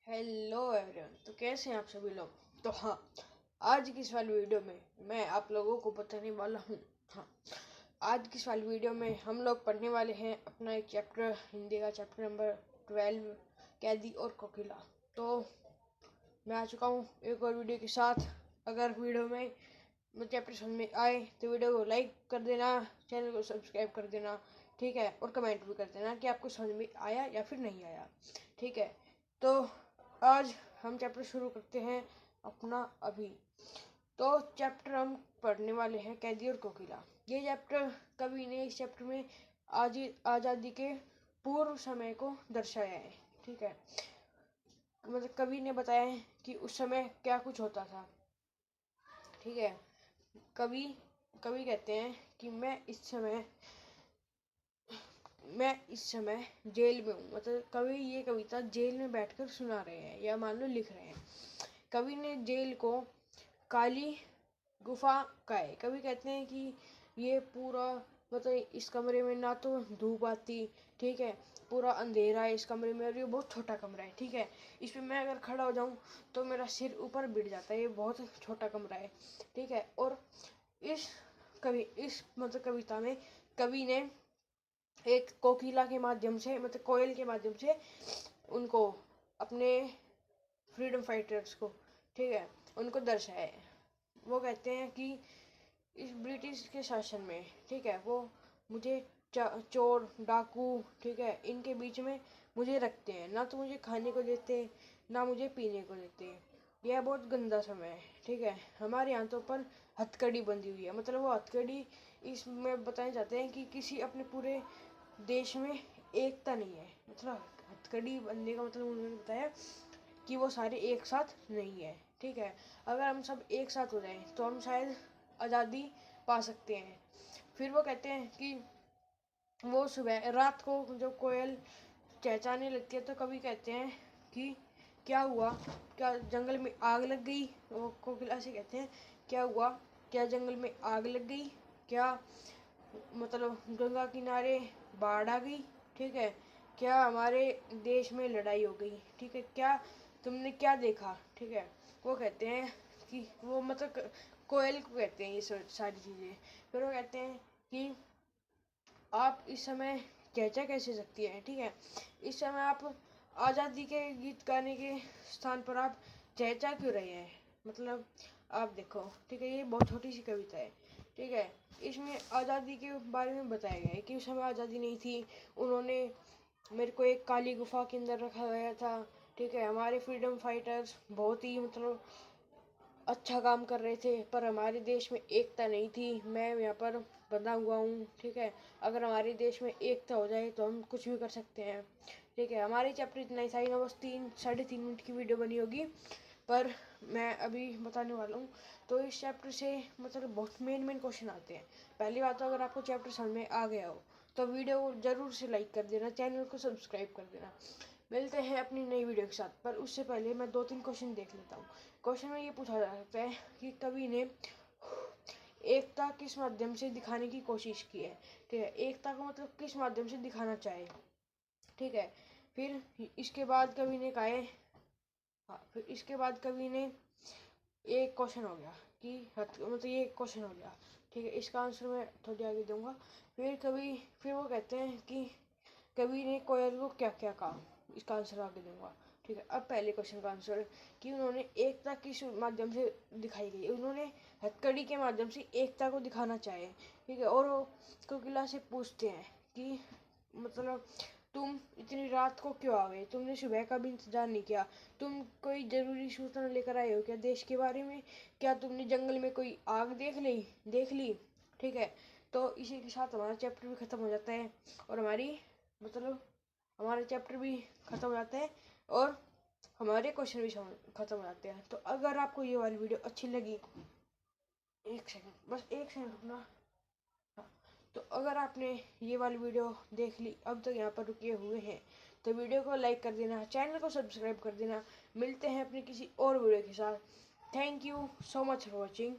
Hello everyone. तो कैसे हैं आप सभी लोग। तो हाँ, आज की इस वाली वीडियो में मैं आप लोगों को बताने वाला हूँ। हाँ, आज की इस वाली वीडियो में हम लोग पढ़ने वाले हैं अपना एक चैप्टर, हिंदी का चैप्टर नंबर 12, कैदी और कोकिला। तो मैं आ चुका हूँ एक और वीडियो के साथ। अगर वीडियो में चैप्टर समझ में आए तो वीडियो को लाइक कर देना, चैनल को सब्सक्राइब कर देना, ठीक है। और कमेंट भी कर देना कि आपको समझ में आया या फिर नहीं आया, ठीक है। तो आज हम चैप्टर शुरू करते हैं अपना अभी। तो चैप्टर हम पढ़ने वाले हैं कैदी और कोकिला। ये चैप्टर कवि ने इस चैप्टर में आज़ादी के पूर्व समय को दर्शाया है, ठीक है। मतलब कवि ने बताया है कि उस समय क्या कुछ होता था, ठीक है। कवि कवि कहते हैं कि मैं इस समय जेल में हूँ। मतलब कवि ये कविता जेल में बैठकर सुना रहे हैं या मान लो लिख रहे हैं। कवि ने जेल को काली गुफा कहा है। कवि कहते हैं कि ये पूरा मतलब इस कमरे में ना तो धूप आती, ठीक है, पूरा अंधेरा है इस कमरे में, और ये बहुत छोटा कमरा है, ठीक है। इस पे मैं अगर खड़ा हो जाऊं तो मेरा सिर ऊपर गिर जाता है, ये बहुत छोटा कमरा है, ठीक है। और इस कविता में कवि ने एक कोकिला के माध्यम से, मतलब कोयल के माध्यम से उनको, अपने फ्रीडम फाइटर्स को, ठीक है, उनको दर्शाया है। वो कहते हैं कि इस ब्रिटिश के शासन में, ठीक है, वो मुझे चोर डाकू, ठीक है, इनके बीच में मुझे रखते हैं। ना तो मुझे खाने को देते, ना मुझे पीने को देते। यह बहुत गंदा समय है, ठीक है। हमारे यहाँ तो पर हथकड़ी बंधी हुई है। मतलब वो हथकड़ी इसमें बताना चाहते हैं कि किसी अपने पूरे देश में एकता नहीं है। मतलब हथकड़ी बनने का मतलब उन्होंने बताया कि वो सारे एक साथ नहीं है, ठीक है। अगर हम सब एक साथ हो जाएं तो हम शायद आज़ादी पा सकते हैं। फिर वो कहते हैं कि वो सुबह रात को जब कोयल चहचहाने लगती है तो कभी कहते हैं कि क्या हुआ, क्या जंगल में आग लग गई। वो कोकिला से कहते हैं क्या हुआ, क्या जंगल में आग लग गई, क्या मतलब गंगा किनारे बाढ़ आ गई, ठीक है, क्या हमारे देश में लड़ाई हो गई, ठीक है, क्या तुमने क्या देखा, ठीक है। वो कहते हैं कि वो मतलब कोयल को कहते हैं ये सारी चीज़ें। फिर वो कहते हैं कि आप इस समय चहचहा कैसे सकती हैं, ठीक है। इस समय आप आज़ादी के गीत गाने के स्थान पर आप चहचहा क्यों रहे हैं। मतलब आप देखो, ठीक है, ये बहुत छोटी सी कविता है, ठीक है। इसमें आज़ादी के बारे में बताया गया है कि उस समय आज़ादी नहीं थी। उन्होंने मेरे को एक काली गुफा के अंदर रखा गया था, ठीक है। हमारे फ्रीडम फाइटर्स बहुत ही मतलब अच्छा काम कर रहे थे, पर हमारे देश में एकता नहीं थी। मैं यहाँ पर बंधा हुआ हूँ, ठीक है। अगर हमारे देश में एकता हो जाए तो हम कुछ भी कर सकते हैं, ठीक है। हमारी चैप्टर इतना ही था, बस 3-3.5 मिनट की वीडियो बनी होगी, पर मैं अभी बताने वाला हूँ। तो इस चैप्टर से मतलब बहुत मेन क्वेश्चन आते हैं। पहली बात तो अगर आपको चैप्टर समझ में आ गया हो तो वीडियो को जरूर से लाइक कर देना, चैनल को सब्सक्राइब कर देना। मिलते हैं अपनी नई वीडियो के साथ, पर उससे पहले मैं 2-3 क्वेश्चन देख लेता हूँ। क्वेश्चन में ये पूछा जा सकता है कि कवि ने एकता किस माध्यम से दिखाने की कोशिश की है, ठीक है। एकता को मतलब किस माध्यम से दिखाना चाहे, ठीक है। फिर इसके बाद कवि ने कहा है, हाँ, फिर इसके बाद कवि ने एक क्वेश्चन हो गया कि मतलब ये क्वेश्चन हो गया, ठीक है। इसका आंसर मैं थोड़ी आगे दूंगा। फिर वो कहते हैं कि कवि ने कोयल को क्या क्या कहा, इसका आंसर आगे दूंगा, ठीक है। अब पहले क्वेश्चन का आंसर कि उन्होंने एकता किस माध्यम से दिखाई गई। उन्होंने हथकड़ी के माध्यम से एकता को दिखाना चाहे, ठीक है। और वो कोकिला से पूछते हैं कि मतलब तुम इतनी रात को क्यों आ गए, तुमने सुबह का भी इंतजार नहीं किया, तुम कोई जरूरी सूचना लेकर आए हो क्या देश के बारे में, क्या तुमने जंगल में कोई आग देख ली, ठीक है। तो इसी के साथ हमारा चैप्टर भी खत्म हो जाता है, और मतलब हमारे चैप्टर भी खत्म हो जाते हैं, और हमारे क्वेश्चन भी खत्म हो जाते हैं। तो अगर आपको ये वाली वीडियो अच्छी लगी, एक सेकंड, बस एक सेकंड रुकना। हाँ, तो अगर आपने ये वाली वीडियो देख ली, अब तक यहाँ पर रुके हुए हैं, तो वीडियो को लाइक कर देना, चैनल को सब्सक्राइब कर देना। मिलते हैं अपनी किसी और वीडियो के साथ। Thank you so much for watching.